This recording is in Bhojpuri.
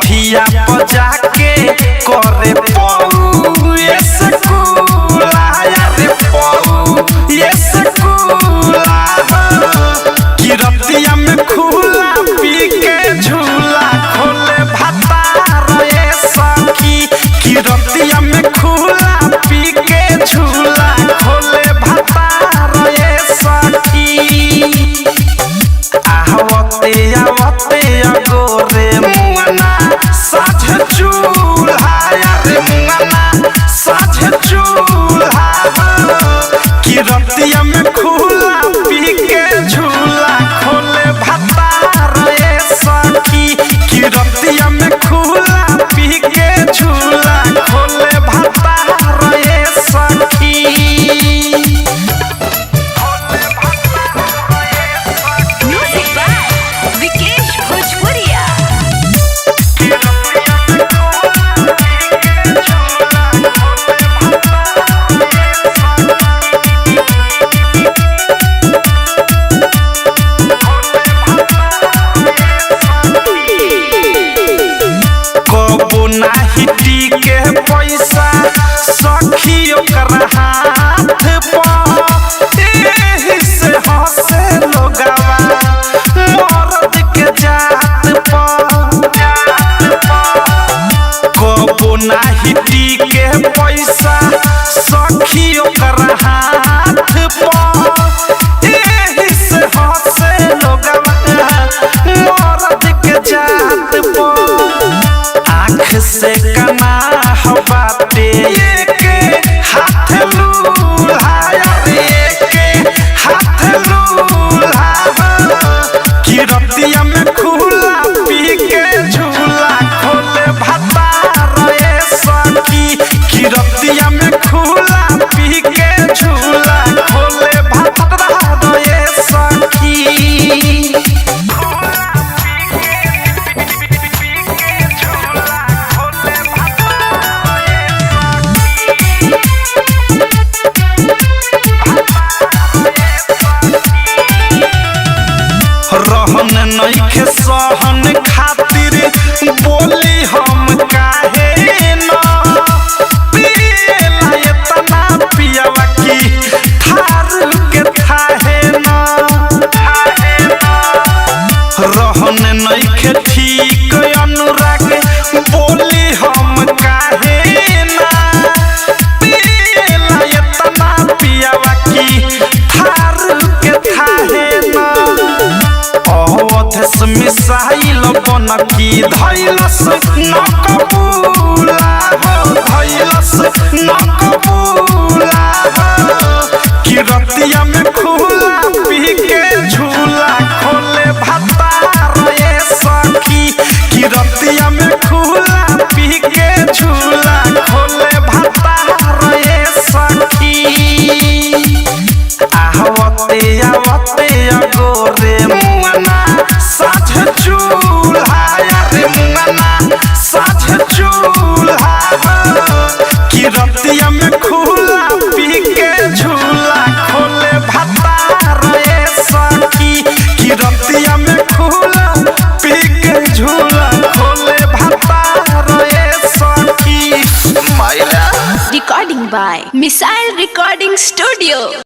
खटिया बजा के करे पऊ ये सकुला रे पऊ ये सकुला कि रतिया में खुला पी के झूला खोले भतार ये सखी कि रतिया में खुला पी के झूला खोले भतार ये सखी आवते आवते अगोरे मुआना साझ चूल्हा रे मुआना साझ चूल्हा कि रतिया में खुला पी के झूला खोले भतार ये सखी कि रतिया में खुला पी के झूला खोले भतार ये सखी। नाहिटी के पैसा सखी ओकर हाथ पर एही से हंसे लोगवा मर्द के जात पर कबो नाहिटी के पैसा सखी ओकर हाथ पर एही से हंसे लोगवा मर्द के जात पर से कना बाटे एक हाथ लूल्हा एक हाथ लूल्हा कि रतिया में खुला पी के झूला खोले भतार ये सखी कि रतिया में खुला पी के झूला खोले भतार ये सखी। रहन नइखे सहन खातिर बोली हम काहे न पियला एतना पियवा की थार के थाहे न रहन नइखे ठीक अनुराग बोली हम काहे न पियला एतना पियवा की थार के थाहे न अवधेश मिसाइल बनकी धैलस न कबूला धैलस न कबूला कि रतिया में खुला पी के झूला खोले भतार ये सखी कि रतिया में खुला पी के झूला खोले भतार ये सखी आवते आवते अगोरे मुआना साझ चूल्हा रे मुआना साझ चूल्हा कि रतिया में खुला पी के झूला खोले भतार ये सखी कि रतिया में खुला पी के झूला खोले भतार ये सखी। Recording by Missile Recording Studio।